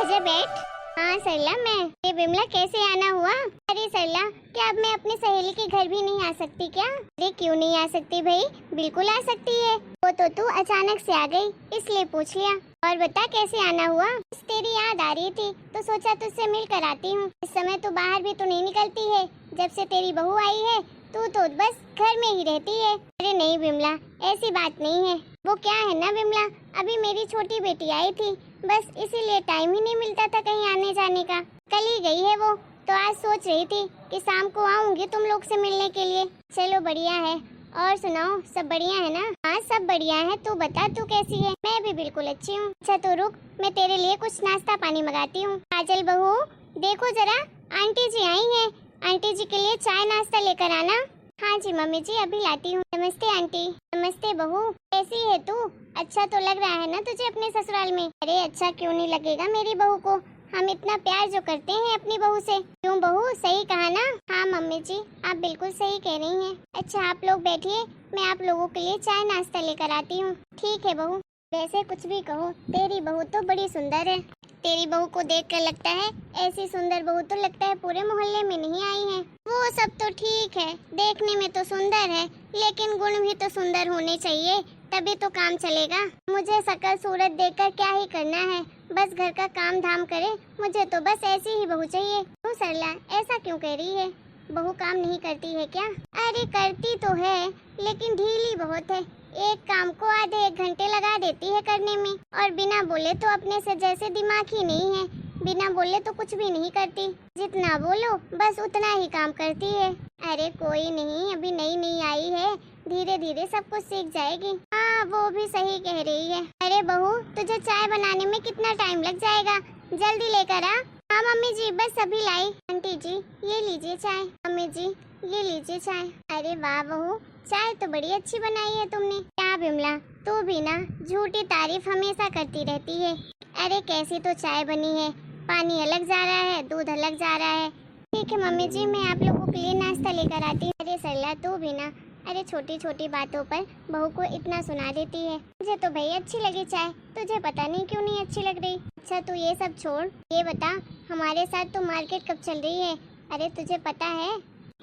आजा बैठ। हाँ सरला, मैं विमला कैसे आना हुआ? अरे सरला, क्या अब मैं अपनी सहेली के घर भी नहीं आ सकती क्या? अरे क्यों नहीं आ सकती भाई, बिल्कुल आ सकती है। वो तो तू अचानक से आ गई इसलिए पूछ लिया। और बता कैसे आना हुआ? तेरी याद आ रही थी तो सोचा तुझसे मिल कर आती हूँ। इस समय तो बाहर भी तो नहीं निकलती है, जब से तेरी बहू आई है तू तो बस घर में ही रहती है। अरे नहीं विमला, ऐसी बात नहीं है। वो क्या है ना विमला, अभी मेरी छोटी बेटी आई थी, बस इसीलिए टाइम ही नहीं मिलता था कहीं आने जाने का। कल ही गई है वो, तो आज सोच रही थी कि शाम को आऊंगी तुम लोग से मिलने के लिए। चलो बढ़िया है। और सुनाओ, सब बढ़िया है ना? हाँ सब बढ़िया है। तू बता, तू कैसी है? मैं भी बिल्कुल अच्छी हूँ। अच्छा तो रुक, मैं तेरे लिए कुछ नाश्ता पानी मंगाती हूँ। काजल बहू देखो जरा, आंटी जी आई हैं, आंटी जी के लिए चाय नाश्ता लेकर आना। हाँ जी मम्मी जी, अभी लाती हूँ। नमस्ते आंटी। नमस्ते बहू, कैसी है तू? अच्छा तो लग रहा है ना तुझे अपने ससुराल में? अरे अच्छा क्यों नहीं लगेगा मेरी बहू को, हम इतना प्यार जो करते हैं अपनी बहू से। क्यों बहू, सही कहा ना? हाँ मम्मी जी, आप बिल्कुल सही कह रही हैं। अच्छा आप लोग बैठिए, मैं आप लोगों के लिए चाय नाश्ता लेकर आती हूँ। ठीक है बहू। वैसे कुछ भी कहो, तेरी बहू तो बड़ी सुंदर है। तेरी बहू को देखकर लगता है ऐसी सुंदर बहू तो लगता है पूरे मोहल्ले में नहीं आई है। वो सब तो ठीक है, देखने में तो सुंदर है, लेकिन गुण भी तो सुंदर होने चाहिए, तभी तो काम चलेगा। मुझे शकल सूरत देखकर क्या ही करना है, बस घर का काम धाम करे। मुझे तो बस ऐसी ही बहू चाहिए। तू सरला ऐसा क्यों कह रही है? बहू काम नहीं करती है क्या? अरे करती तो है, लेकिन ढीली बहुत है। एक काम को आधे एक घंटे लगा देती है करने में, और बिना बोले तो अपने से जैसे दिमाग ही नहीं है, बिना बोले तो कुछ भी नहीं करती। जितना बोलो बस उतना ही काम करती है। अरे कोई नहीं, अभी नई नई आई है, धीरे धीरे सब कुछ सीख जाएगी। हाँ वो भी सही कह रही है। अरे बहू तुझे चाय बनाने में कितना टाइम लग जाएगा, जल्दी लेकर आ। हाँ मम्मी जी, बस अभी लाई। आंटी जी ये लीजिए चाय। मम्मी जी ये लीजिए चाय। अरे वाह बहू, चाय तो बड़ी अच्छी बनाई है तुमने। क्या बिमला, तू भी ना झूठी तारीफ हमेशा करती रहती है। अरे कैसी तो चाय बनी है, पानी अलग जा रहा है, दूध अलग जा रहा है। ठीक है मम्मी जी, मैं आप लोगों के लिए नाश्ता लेकर आती हूँ। अरे सरला तू भी ना, अरे छोटी छोटी बातों पर बहू को इतना सुना देती है। मुझे तो भाई अच्छी लगी चाय, तुझे पता नहीं क्यों नहीं अच्छी लग रही। अच्छा तू ये सब छोड़, ये बता हमारे साथ तो मार्केट कब चल रही है? अरे तुझे पता है,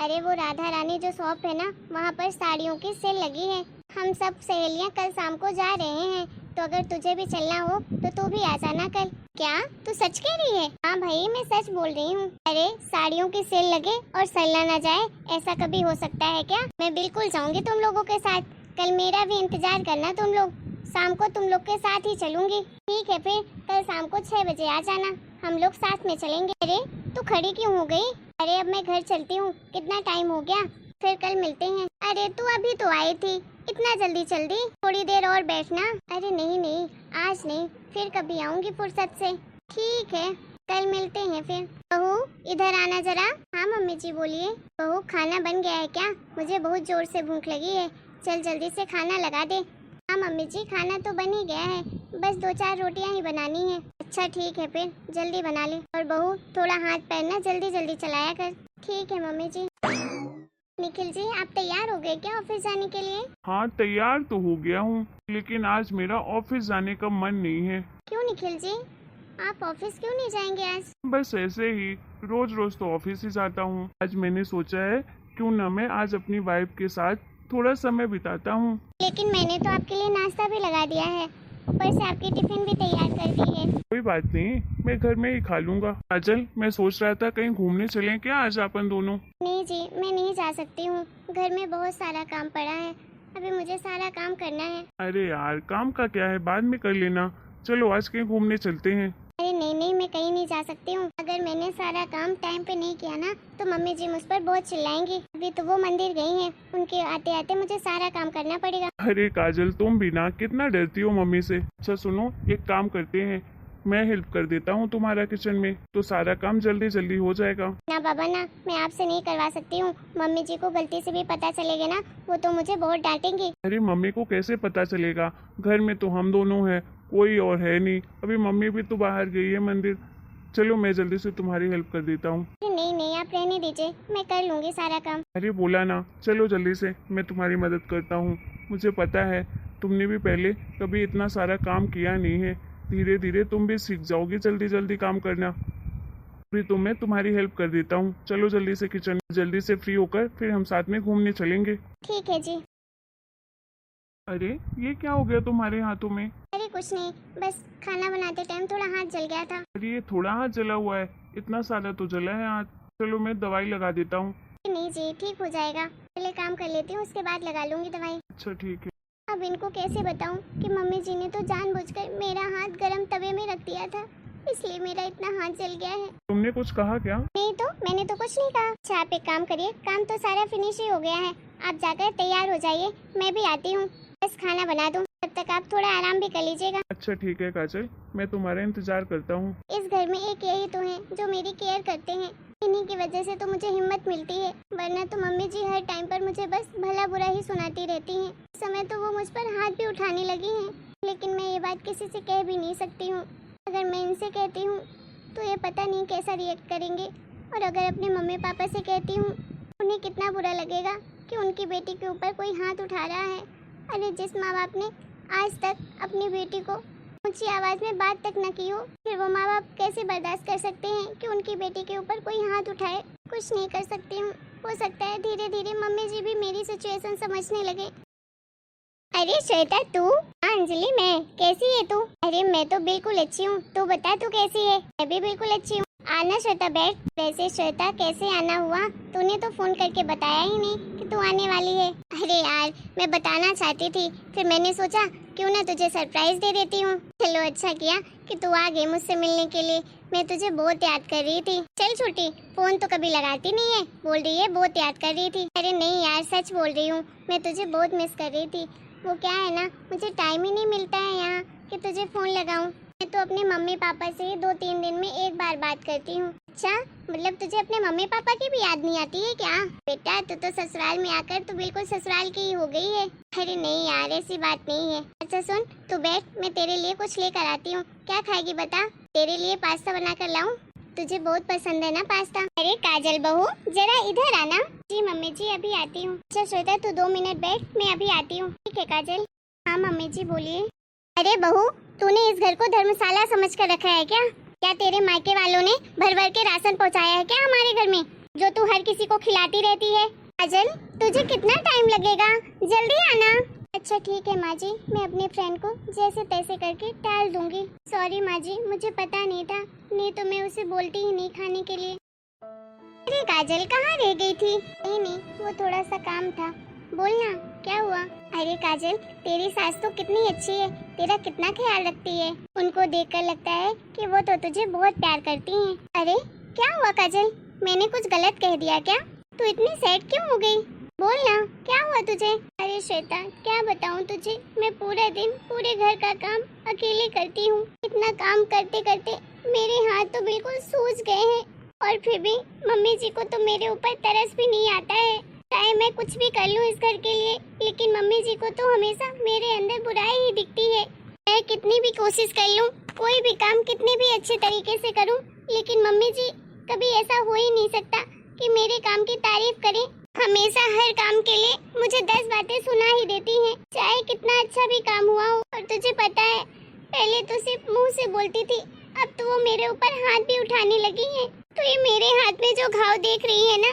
अरे वो राधा रानी जो शॉप है ना, वहाँ पर साड़ियों की सेल लगी है। हम सब सहेलियाँ कल शाम को जा रहे हैं, तो अगर तुझे भी चलना हो तो तू भी आ जाना कल। क्या तू सच कह रही है? हाँ भाई मैं सच बोल रही हूँ। अरे साड़ियों की सेल लगे और सलना ना जाए, ऐसा कभी हो सकता है क्या? मैं बिल्कुल जाऊंगी तुम लोगों के साथ, कल मेरा भी इंतजार करना तुम लोग। शाम को तुम लोग के साथ ही चलूंगी। ठीक है फिर कल शाम को 6 बजे आ जाना, हम लोग साथ में चलेंगे। अरे तू खड़ी क्यों हो गई? अरे अब मैं घर चलती हूँ, कितना टाइम हो गया, फिर कल मिलते हैं। अरे तू अभी तो आई थी, इतना जल्दी चल दी? थोड़ी देर और बैठना। अरे नहीं नहीं, आज नहीं, फिर कभी आऊंगी फुर्सत से। ठीक है कल मिलते हैं फिर। बहू इधर आना जरा। हाँ मम्मी जी बोलिए। बहू खाना बन गया है क्या? मुझे बहुत जोर से भूख लगी है, चल जल्दी से खाना लगा दे। हाँ मम्मी जी खाना तो बन ही गया है, बस 2-4 रोटियां ही बनानी है। अच्छा ठीक है फिर जल्दी बना ले। और बहू थोड़ा हाथ पैर ना जल्दी जल्दी चलाया कर। ठीक है मम्मी जी। निखिल जी आप तैयार हो गए क्या ऑफिस जाने के लिए? हाँ तैयार तो हो गया हूँ, लेकिन आज मेरा ऑफिस जाने का मन नहीं है। क्यों निखिल जी, आप ऑफिस क्यों नहीं जाएंगे आज? बस ऐसे ही, रोज रोज तो ऑफिस ही जाता हूँ। आज मैंने सोचा है क्यों न मैं आज अपनी वाइफ के साथ थोड़ा समय बिताता हूँ। लेकिन मैंने तो आपके लिए नाश्ता भी लगा दिया है, ऊपर से आपकी टिफिन भी तैयार कर दी है। कोई बात नहीं, मैं घर में ही खा लूंगा। काजल मैं सोच रहा था कहीं घूमने चलें क्या आज अपन दोनों? नहीं जी मैं नहीं जा सकती हूँ, घर में बहुत सारा काम पड़ा है, अभी मुझे सारा काम करना है। अरे यार काम का क्या है, बाद में कर लेना। चलो आज कहीं घूमने चलते हैं। अरे नहीं नहीं मैं कहीं नहीं जा सकती हूँ, अगर मैंने सारा काम टाइम पे नहीं किया ना तो मम्मी जी मुझ पर बहुत चिल्लाएंगी। अभी तो वो मंदिर गई हैं, उनके आते आते मुझे सारा काम करना पड़ेगा। अरे काजल तुम भी ना कितना डरती हो मम्मी से। अच्छा सुनो, एक काम करते हैं, मैं हेल्प कर देता हूँ तुम्हारा किचन में, तो सारा काम जल्दी जल्दी हो जाएगा। ना बाबा ना, मैं आपसे नहीं करवा सकती हूँ, मम्मी जी को गलती से भी पता चलेगा ना वो तो मुझे बहुत डांटेंगी। अरे मम्मी को कैसे पता चलेगा, घर में तो हम दोनों हैं, कोई और है नहीं। अभी मम्मी भी तो बाहर गई है मंदिर। चलो मैं जल्दी से तुम्हारी हेल्प कर देता हूँ। नहीं नहीं आप रहने दीजिए, मैं कर लूंगी सारा काम। अरे बोला ना, चलो जल्दी से, मैं तुम्हारी मदद करता हूँ। मुझे पता है तुमने भी पहले कभी इतना सारा काम किया नहीं है, धीरे धीरे तुम भी सीख जाओगी जल्दी जल्दी काम करना। फिर मैं तुम्हारी हेल्प कर देता हूँ। चलो जल्दी से किचन, जल्दी से फ्री होकर फिर हम साथ में घूमने चलेंगे। ठीक है जी। अरे ये क्या हो गया तुम्हारे हाथों में? अरे कुछ नहीं, बस खाना बनाते टाइम थोड़ा हाथ जल गया था। अरे ये थोड़ा हाथ जला हुआ है, इतना सारा तो जला है हाथ। चलो मैं दवाई लगा देता हूँ। नहीं जी, ठीक हो जाएगा। पहले काम कर लेती हूँ, उसके बाद लगा लूंगी दवाई। अच्छा ठीक है। अब इनको कैसे बताऊं कि मम्मी जी ने तो जानबूझकर मेरा हाथ गरम तवे में रख दिया था, इसलिए मेरा इतना हाथ जल गया है। तुमने कुछ कहा क्या? नहीं तो, मैंने तो कुछ नहीं कहा। अच्छा आप एक काम करिए, काम तो सारा फिनिश ही हो गया है, आप जाकर तैयार हो जाइए, मैं भी आती हूँ। बस खाना बना दूँ, तब तक आप थोड़ा आराम भी कर लीजिएगा। अच्छा ठीक है काजल, मैं तुम्हारा इंतजार करता हूँ। इस घर में एक यही तो है जो मेरी केयर करते हैं, इन्हीं की वजह से तो मुझे हिम्मत मिलती है, वरना तो मम्मी जी हर टाइम पर मुझे बस भला बुरा ही सुनाती रहती हैं। इस समय तो वो मुझ पर हाथ भी उठाने लगी हैं, लेकिन मैं ये बात किसी से कह भी नहीं सकती हूँ। अगर मैं इनसे कहती हूँ तो ये पता नहीं कैसा रिएक्ट करेंगे, और अगर अपने मम्मी पापा से कहती हूँ उन्हें कितना बुरा लगेगा कि उनकी बेटी के ऊपर कोई हाथ उठा रहा है। अरे जिस माँ बाप ने आज तक अपनी बेटी को ऊंची आवाज में बात तक न की हो, फिर वो माँ बाप कैसे बर्दाश्त कर सकते हैं कि उनकी बेटी के ऊपर कोई हाथ उठाए। कुछ नहीं कर सकती हूँ, हो सकता है धीरे धीरे मम्मी जी भी मेरी सिचुएशन समझने लगे। अरे श्वेता तू? हाँ अंजलि मैं, कैसी है तू? अरे मैं तो बिल्कुल अच्छी हूँ, तू बता तू कैसी है? मैं भी बिल्कुल अच्छी हूँ। आना श्वेता बैठ। वैसे श्वेता कैसे आना हुआ, तूने तो फोन करके बताया ही नहीं कि तू आने वाली है। अरे यार मैं बताना चाहती थी, फिर मैंने सोचा क्यों ना तुझे सरप्राइज दे देती हूँ। चलो अच्छा किया कि तू आ गई मुझसे मिलने के लिए, मैं तुझे बहुत याद कर रही थी। चल छोटी, फोन तो कभी लगाती नहीं है, बोल रही है बहुत याद कर रही थी। अरे नहीं यार सच बोल रही हूँ, मैं तुझे बहुत मिस कर रही थी। वो क्या है ना, मुझे टाइम ही नहीं मिलता है यहाँ कि तुझे फोन लगाऊं। मैं तो अपने मम्मी पापा से 2-3 दिन में एक बार बात करती हूँ। अच्छा मतलब तुझे अपने मम्मी पापा की भी याद नहीं आती है क्या? बेटा तू तो ससुराल में आकर तो बिल्कुल ससुराल की ही हो गई है। अरे नहीं यार ऐसी बात नहीं है। अच्छा सुन तू बैठ, मैं तेरे लिए कुछ लेकर आती हूँ। क्या खाएगी बता? तेरे लिए पास्ता बना कर लाऊं? तुझे बहुत पसंद है ना पास्ता? अरे काजल बहू जरा इधर आना। जी मम्मी जी अभी आती हूँ। अच्छा श्वेता तू 2 मिनट बैठ, मैं अभी आती हूँ। ठीक है काजल। हाँ मम्मी जी बोलिए। अरे बहू तूने इस घर को धर्मशाला समझ कर रखा है क्या? क्या तेरे मायके वालों ने भर भर के राशन पहुँचाया है क्या हमारे घर में, जो तू हर किसी को खिलाती रहती है? काजल तुझे कितना टाइम लगेगा, जल्दी आना। अच्छा ठीक है माँ जी, मैं अपने फ्रेंड को जैसे तैसे करके टाल दूंगी। सॉरी माँ जी मुझे पता नहीं था, नहीं तो मैं उसे बोलती ही नहीं खाने के लिए। अरे काजल कहाँ रह गई थी? नहीं वो थोड़ा सा काम था। बोलना क्या हुआ? अरे काजल तेरी सास तो कितनी अच्छी है, तेरा कितना ख्याल रखती है। उनको देखकर लगता है कि वो तो तुझे बहुत प्यार करती हैं। अरे क्या हुआ काजल, मैंने कुछ गलत कह दिया क्या? तू इतनी सैड क्यों हो गई? बोलना क्या हुआ तुझे? अरे श्वेता क्या बताऊं तुझे, मैं पूरा दिन पूरे घर का काम अकेले करती हूँ। इतना काम करते करते मेरे हाथ तो बिल्कुल सूज गए हैं, और फिर भी मम्मी जी को तो मेरे ऊपर तरस भी नहीं आता है। चाहे मैं कुछ भी कर लूँ इस घर के लिए, लेकिन मम्मी जी को तो हमेशा मेरे अंदर बुराई ही दिखती है। मैं कितनी भी कोशिश कर लूँ, कोई भी काम कितने भी अच्छे तरीके से करूँ, लेकिन मम्मी जी कभी ऐसा हो ही नहीं सकता कि मेरे काम की तारीफ करें। हमेशा हर काम के लिए मुझे 10 बातें सुना ही देती हैं, चाहे कितना अच्छा भी काम हुआ हो। और तुझे पता है पहले तो सिर्फ मुंह से बोलती थी, अब तो वो मेरे ऊपर हाथ भी उठाने लगी है। तो ये मेरे हाथ में जो घाव देख रही है ना,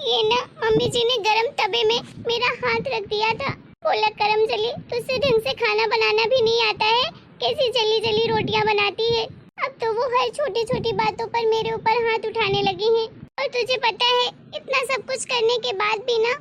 ये ना मम्मी जी ने गरम तवे में मेरा हाथ रख दिया था। बोला करम जली तुझसे ढंग से खाना बनाना भी नहीं आता है, कैसी जली जली रोटियां बनाती है। अब तो वो हर छोटी छोटी बातों पर मेरे ऊपर हाथ उठाने लगी हैं। और तुझे पता है इतना सब कुछ करने के बाद भी ना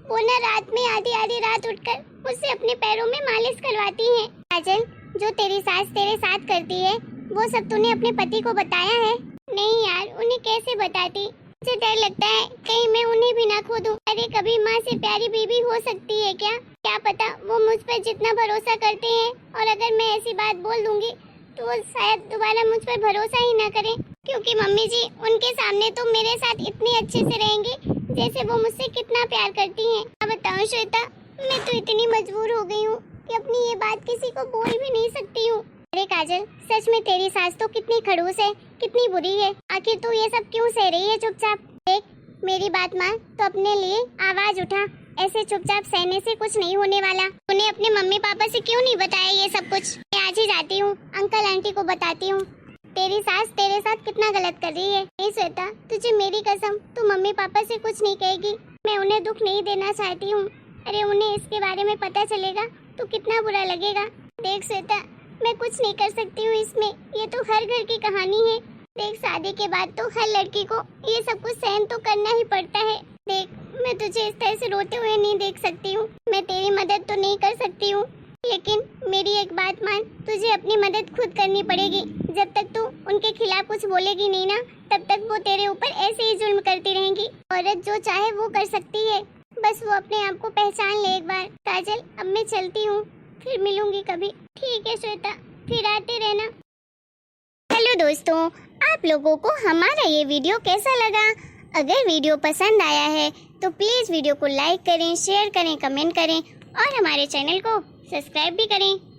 वो ना रात में आधी आधी रात उठकर मुझसे अपने पैरों में मालिश करवाती हैं। काजल जो तेरी सास तेरे साथ करती है वो सब तूने अपने पति को बताया है? नहीं यार उन्हें कैसे बताती, मुझे डर लगता है कहीं मैं उन्हें भी ना खो दूं। अरे कभी माँ से प्यारी बीवी हो सकती है क्या पता वो मुझ पर जितना भरोसा करते हैं, और अगर मैं ऐसी बात बोल दूंगी तो वो शायद दोबारा मुझ पर भरोसा ही ना करें, क्योंकि मम्मी जी उनके सामने तो मेरे साथ इतने अच्छे से रहेंगी जैसे वो मुझसे कितना प्यार करती हैं। अब बताओ श्वेता मैं तो इतनी मजबूर हो गई हूँ कि अपनी ये बात किसी को बोल भी नहीं सकती हूँ। अरे काजल सच में तेरी सास तो कितनी खड़ूस है, कितनी बुरी है, आखिर तू ये सब क्यों सह रही है चुपचाप? देख मेरी बात मान तो अपने लिए आवाज उठा, ऐसे चुपचाप सहने से कुछ नहीं होने वाला। तूने अपने मम्मी पापा से क्यों नहीं बताया ये सब कुछ? मैं आज ही जाती हूँ, अंकल आंटी को बताती हूँ तेरी सास तेरे साथ कितना गलत कर रही है। नहीं श्वेता, तुझे मेरी कसम, तू मम्मी पापा से कुछ नहीं कहेगी। मैं उन्हें दुख नहीं देना चाहती हूँ। अरे उन्हें इसके बारे में पता चलेगा तो कितना बुरा लगेगा। देख श्वेता, मैं कुछ नहीं कर सकती हूँ इसमें, ये तो हर घर की कहानी है। देख, शादी के बाद तो हर लड़की को ये सब कुछ सहन तो करना ही पड़ता है। देख, मैं तुझे इस तरह से रोते हुए नहीं देख सकती हूँ। मैं तेरी मदद तो नहीं कर सकती हूँ, लेकिन मेरी एक बात मान, तुझे अपनी मदद खुद करनी पड़ेगी। जब तक तू उनके खिलाफ कुछ बोलेगी नहीं ना, तब तक वो तेरे ऊपर ऐसे ही जुल्म करती रहेंगी। औरत जो चाहे वो कर सकती है, बस वो अपने आप को पहचान ले एक बार। काजल, अब मैं चलती हूँ, फिर मिलूंगी कभी। ठीक है श्वेता, फिर आते रहना। हेलो दोस्तों, आप लोगों को हमारा ये वीडियो कैसा लगा? अगर वीडियो पसंद आया है तो प्लीज़ वीडियो को लाइक करें, शेयर करें, कमेंट करें और हमारे चैनल को सब्सक्राइब भी करें।